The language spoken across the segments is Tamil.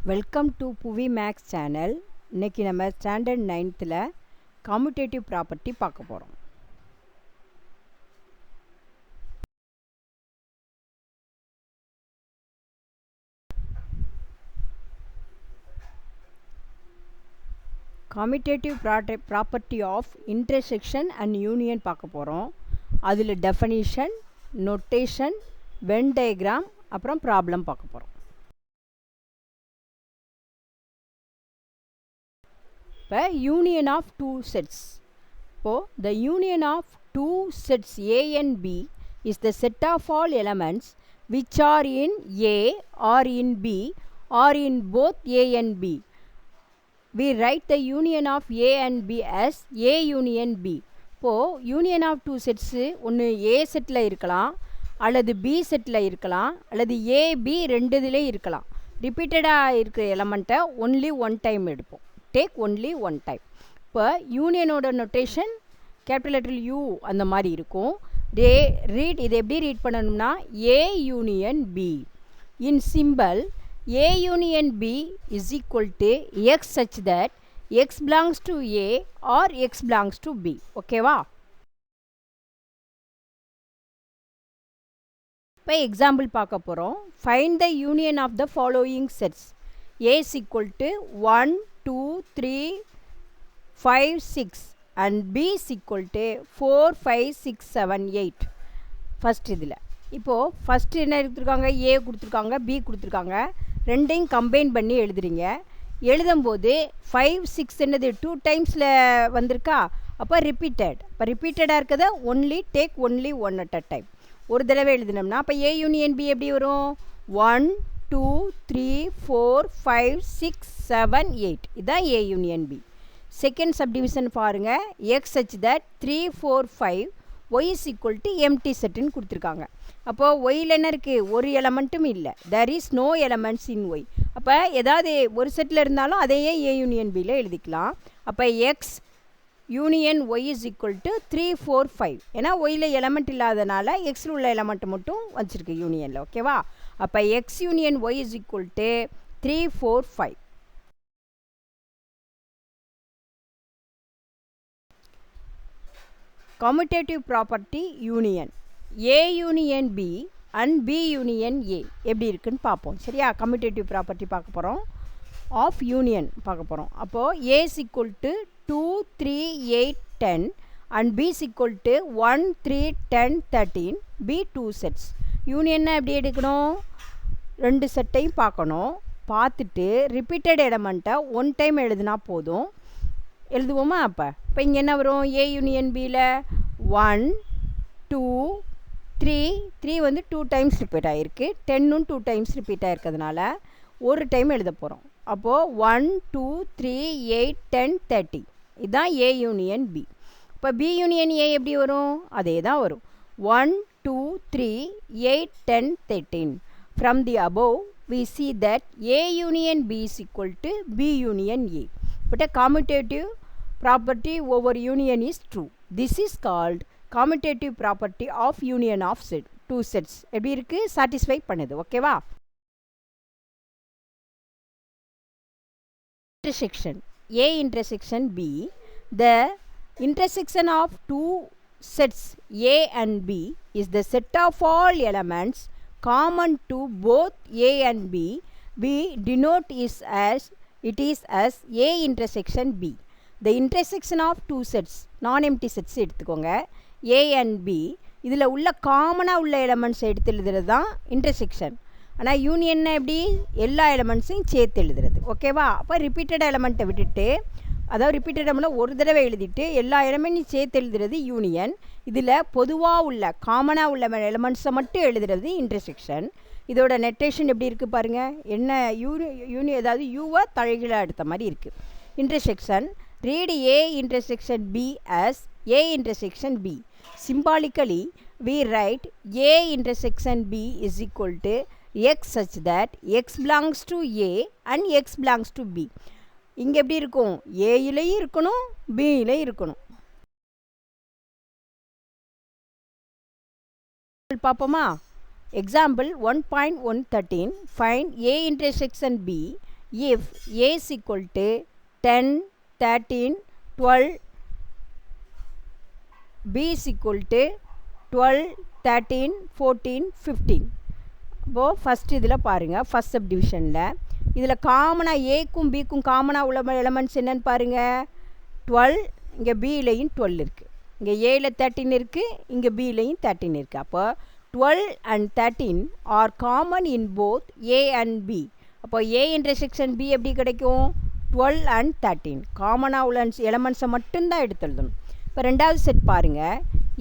Welcome to Puvi maths channel. இன்றைக்கி நம்ம ஸ்டாண்டர்ட் 9th காம்யூட்டேட்டிவ் ப்ராப்பர்ட்டி பார்க்க போகிறோம். Commutative property of intersection and union பார்க்க போகிறோம். அதில் டெஃபனிஷன், நொட்டேஷன், வென் டயக்ராம், அப்புறம் ப்ராப்ளம் பார்க்க போகிறோம். இப்போ யூனியன் ஆஃப் டூ செட்ஸ். இப்போது the union of two sets A and B is the set of all elements which are in A or in B or in both A and B. We write the union of A and B as A union B. இப்போது யூனியன் ஆஃப் டூ செட்ஸு ஒன்று A செட்டில் இருக்கலாம், அல்லது B செட்டில் இருக்கலாம், அல்லது AB ரெண்டுதிலே இருக்கலாம். ரிப்பீட்டடாக இருக்கிற எலமெண்ட்டை ஒன்லி ஒன் டைம் எடுப்போம். Take only one time. இப்போ யூனியனோட நொட்டேஷன் கேபிட்டல் லெட்டர் U அந்த மாதிரி இருக்கும். ரீட் இதை எப்படி ரீட் பண்ணணும்னா A union B. In simple A union B is equal to X such that X belongs to A or X belongs to B. ஓகேவா? இப்போ எக்ஸாம்பிள் பார்க்க போகிறோம். Find the union of the following sets. A is equal to 1, 2, 3, 5, 6 and B is equal to 4, 5, 6, 7, 8. First இதில் இப்போது ஃபஸ்ட்டு என்ன எடுத்துருக்காங்க, A கொடுத்துருக்காங்க, B கொடுத்துருக்காங்க. ரெண்டையும் கம்பைன் பண்ணி எழுதுறீங்க. எழுதும்போது 5, 6 என்னது 2 டைம்ஸில் வந்திருக்கா, அப்போ ரிப்பீட்டட். இப்போ ரிப்பீட்டடாக இருக்கிறத only take only one at a time. ஒரு தடவை எழுதினோம்னா அப்போ A யூனியன் B எப்படி வரும்? 1, 2, 3, 4, 5, 6, 7, 8. இதுதான் A union B. Second subdivision பாருங்கள். X such that 3, 4, 5, Y is equal to empty setன்னு கொடுத்துருக்காங்க. அப்போது ஒயில் என்ன இருக்குது? ஒரு எலமெண்ட்டும் இல்லை. there is no elements in Y. அப்போ ஏதாவது ஒரு செட்டில் இருந்தாலும் அதையே A யூனியன் Bயில் எழுதிக்கலாம். அப்போ X union Y is equal to 3, 4, 5. ஏன்னா ஒயில் எலமெண்ட் இல்லாதனால எக்ஸில் உள்ள எலமெண்ட்டை மட்டும் வச்சுருக்கு யூனியனில். ஓகேவா? அப்போ X union Y is equal to 3, 4, 5. commutative property union A union B and B union A எப்படி இருக்குன்னு பார்ப்போம். சரியா? commutative property பார்க்க போகிறோம். ஆஃப் யூனியன் பார்க்க போகிறோம். அப்போது A is equal to 2, 3, 8, 10 and B is equal to 1, 3, 10, 13. B 2 sets. யூனியன்னா எப்படி எடுக்கணும்? ரெண்டு செட்டையும் பார்க்கணும். பார்த்துட்டு ரிப்பீட்டட் எலமெண்ட்டை ஒன் டைம் எழுதுனா போதும். எழுதுவோமா? அப்போ இப்போ இங்கே என்ன வரும்? A யூனியன் Bயில் 1, 2, 3 வந்து 2 டைம்ஸ் ரிப்பீட் ஆகிருக்கு. 10ம் 2 டைம்ஸ் ரிப்பீட் ஆகிருக்கிறதுனால ஒரு டைம் எழுத போகிறோம். அப்போது 1, 2, 3, 8, 10, 30. இதுதான் A யூனியன் B. இப்போ B யூனியன் A எப்படி வரும்? அதே தான் வரும். 1, 2, 3, 8, 10, 13. From the above, we see that A union B is equal to B union A. But a commutative property over union is true. This is called commutative property of union of two sets. எப்படி இருக்கு? satisfy பண்ணுது. ஓகேவா? Intersection A intersection B. The intersection of two sets A and B is the set of all elements common to both A and B. We denote it is as A intersection B. The intersection of two sets, non-empty sets எடுத்துக்கோங்க, A and B. இதில் உள்ள காமனாக உள்ள எலமெண்ட்ஸ் எடுத்து எழுதுறது தான் இன்டர்செக்ஷன். ஆனால் யூனியன்னா எப்படி? எல்லா எலமெண்ட்ஸையும் சேர்த்து எழுதுறது. ஓகேவா? அப்போ ரிப்பீட்டட் எலமெண்ட்டை விட்டுட்டு, அதாவது ரிப்பீட்டட் எலமெண்ட்டில் ஒரு தடவை எழுதிட்டு எல்லா எலமெண்ட்டையும் சேர்த்து எழுதுறது யூனியன். இதில் பொதுவாக உள்ள காமனாக உள்ள எலமெண்ட்ஸை மட்டும் எழுதுறது இன்டர்செக்ஷன். இதோட நெட்டேஷன் எப்படி இருக்குது பாருங்கள். என்ன அதாவது யூவை தலைகீழாக எடுத்த மாதிரி இருக்குது. Intersection read A intersection B as A intersection B. Symbolically, we write A intersection B is equal to X such that X belongs to A and X belongs to B. இங்கே எப்படி இருக்கும்? ஏயிலையும் இருக்கணும், பியிலையும் இருக்கணும். பார்ப்போமா? Example 1.113. Find A intersection B if a is equal to 10, 13, 12, b is equal to 12, 13, 14, 15. இப்போது ஃபஸ்ட் இதில் பாருங்கள், ஃபஸ்ட் சப்டிவிஷனில் இதில் காமனாக ஏக்கும் பிக்கும் காமனாக உள்ள எலமெண்ட்ஸ் என்னென்னு பாருங்கள். 12, இங்கே பியிலையும் 12 இருக்குது, இங்கே ஏயில் 13 இருக்குது, இங்கே பியிலையும் 13 இருக்குது. அப்போ 12 and 13 are common in both A and B. அப்போ ஏ இன்டர்செக்ஷன் பி எப்படி கிடைக்கும்? 12 and 13 காமனாக உள்ள எலமெண்ட்ஸை மட்டும்தான் எடுத்து எழுதணும். இப்போ ரெண்டாவது செட் பாருங்கள்.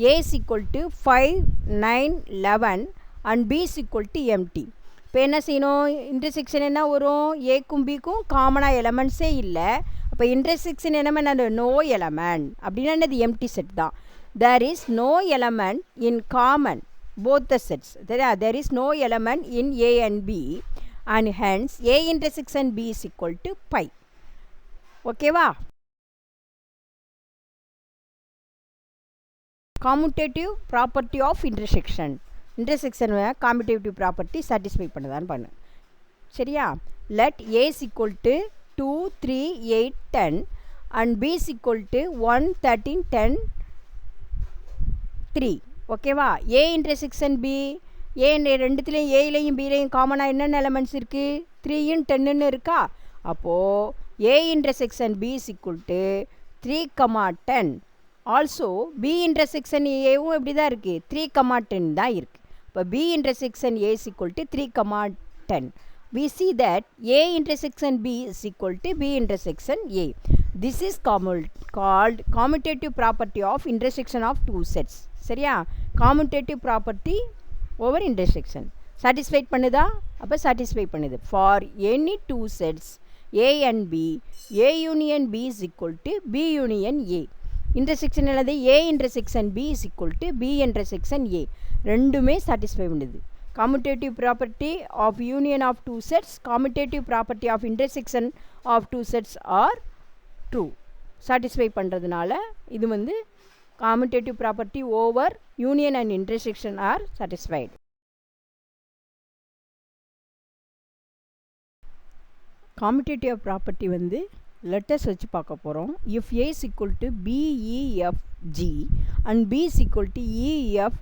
A is equal to 5, 9, 11 and B is equal to empty. இப்போ என்ன செய்யணும்? இன்டர்செக்ஷன் என்ன வரும்? ஏக்கும் பிக்கும் காமனாக எலமெண்ட்ஸே இல்லை. அப்போ இன்டர்செக்ஷன் என்ன? நோ எலமெண்ட் அப்படின்னா என்னது? எம்டி செட் தான். There is no element in common both the sets. There is no element in A and B and hence A intersection B is equal to pi. Okay va? Commutative property of intersection. Intersection commutative property satisfy பண்ணதான் பண்ணு. சரியா? Let A is equal to 2, 3, 8, 10 and B is equal to 1, 13, 10, 3. ஓகேவா? ஏ இன்டர்செக்ஷன் பி, ஏ ரெண்டுத்துலேயும் ஏலையும் பிலையும் காமனாக என்னென்ன எலமெண்ட்ஸ் இருக்குது? 3 and 10 இருக்கா? அப்போது A intersection B is equal to 3, 10. Also B intersection ஏவும் எப்படி தான் இருக்குது? 3, 10 தான் இருக்குது. இப்போ B intersection A is equal to 3, 10. We see that A intersection B is equal to B intersection A. This is called commutative property of intersection of two sets. சரியா? commutative property over intersection. satisfied பண்ணுதா? அப்போ satisfy பண்ணுது. For any two sets A and B, A union B is equal to B union A. intersection என்னது? A intersection B is equal to B intersection A. ரெண்டுமே satisfy பண்ணுது. commutative property of union of two sets, commutative property of intersection of two sets are true. satisfy பண்ணுறதுனால இது வந்து commutative property over union and intersection are satisfied. commutative property வந்து letters வச்சு பார்க்க போகிறோம். if A is equal to B, E, F, G and B is equal to E, F,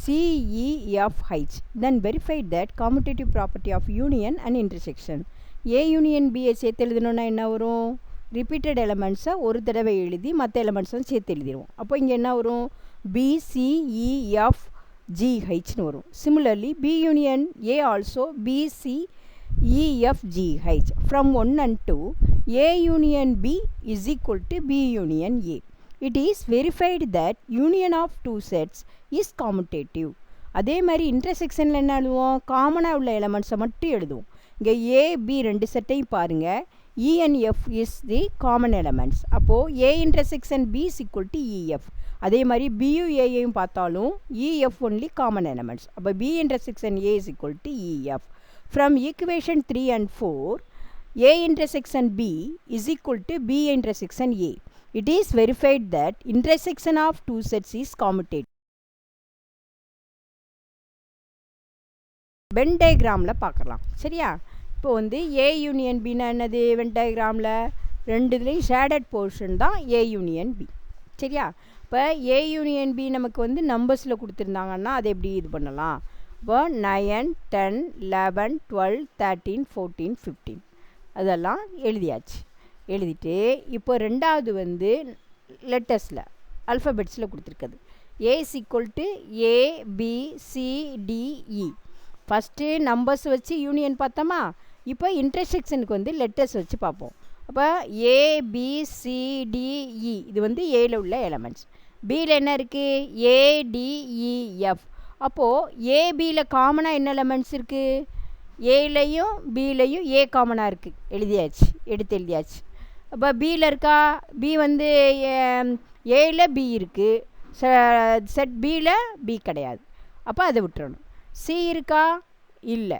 C, E, F, H, then verify that commutative property of union and intersection. A union B சேர்த்து எழுதணும்னா என்ன வரும்? ரிப்பீட்டட் எலமெண்ட்ஸை ஒரு தடவை எழுதி மற்ற எலமெண்ட்ஸை சேர்த்து எழுதிடுவோம். அப்போ இங்கே என்ன வரும்? B, C, E, F, G, Hன்னு வரும். Similarly B union A also B, C, E, F, G, H. From 1 and 2, A union B is equal to B union A. It is verified that union of two sets is commutative. அதே மாதிரி இன்டர்செக்ஷனில் என்ன எழுதுவோம்? காமனாக உள்ள எலமெண்ட்ஸை மட்டும் எழுதுவோம். இங்கே ஏ பி ரெண்டு செட்டையும் பாருங்கள். E and F is the common elements. அப்போது A intersection B is equal to EF. அதே மாதிரி பியும் ஏயையும் பார்த்தாலும் EF only common elements. அப்போ B intersection A is equal to EF. From equation 3 and 4, A intersection B is equal to B intersection A. It is verified that intersection of two sets is commutative. Venn டயக்ராமில் பார்க்கலாம். சரியா? இப்போ வந்து ஏ யூனியன் பின்னா என்னது? வென் டயக்ராமில் ரெண்டுலேயும் ஷேடட் போர்ஷன் தான் ஏ யூனியன் பி. சரியா? இப்போ ஏ யூனியன் பி நமக்கு வந்து நம்பர்ஸில் கொடுத்துருந்தாங்கன்னா அதை எப்படி இது பண்ணலாம்? இப்போ 9, 10, 11, 12, 13, 14, 15 அதெல்லாம் எழுதியாச்சு. எழுதிட்டு இப்போ ரெண்டாவது வந்து லெட்டர்ஸில் அல்ஃபபெட்ஸில் கொடுத்துருக்குது. A is equal to A, B, C, D, E. First numbers வச்சு யூனியன் பார்த்தோமா? இப்போ இன்டர்செக்ஷனுக்கு வந்து லெட்டர்ஸ் வச்சு பார்ப்போம். அப்போ A, B, C, D, E இது வந்து ஏல உள்ள எலமெண்ட்ஸ். பியில் என்ன இருக்குது? A, D, E, F. அப்போது ஏபியில் காமனாக என்ன எலமெண்ட்ஸ் இருக்குது? ஏலையும் பியிலையும் ஏ காமனாக இருக்குது. எழுதியாச்சு, எடுத்து எழுதியாச்சு. அப்போ பியில் இருக்கா? பி வந்து ஏல பி இருக்குது. செட் பியில் பி கிடையாது. அப்போ அதை விட்டுறணும். சி இருக்கா? இல்லை,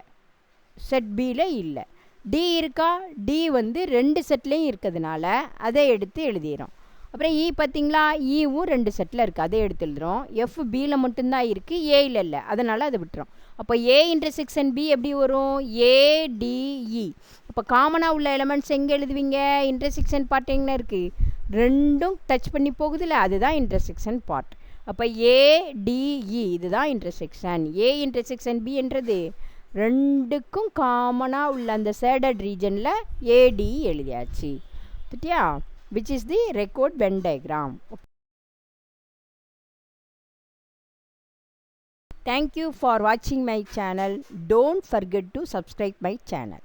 செட் பியில் இல்லை. டி இருக்கா? டி வந்து ரெண்டு செட்லேயும் இருக்கிறதுனால அதை எடுத்து எழுதிடும். அப்புறம் இ பார்த்திங்களா? ஈவும் ரெண்டு செட்டில் இருக்குது, அதை எடுத்து எழுதுகிறோம். எஃப் பியில் மட்டும்தான் இருக்குது, ஏயில் இல்லை, அதனால் அதை விட்டுறோம். அப்போ ஏ இன்டர்செக்ஷன் பி எப்படி வரும்? ஏடிஇ. அப்போ காமனாக உள்ள எலமெண்ட்ஸ் எங்கே எழுதுவீங்க? இன்டர்செக்ஷன் பார்ட் எங்கே இருக்குது? ரெண்டும் டச் பண்ணி போகுதுல்ல, அதுதான் இன்டர்செக்ஷன் பார்ட். அப்போ ஏடிஇ இதுதான் இன்டர்செக்ஷன். ஏ இன்டர்செக்ஷன் பி என்றது ரெண்டுக்கும் காமனாக உள்ள அந்த ஷேடட் ரீஜனில் ஏடிஇ எழுதியாச்சு. பத்தியா? Which is the record Venn diagram. Thank you for watching my channel. Don't forget to subscribe my channel.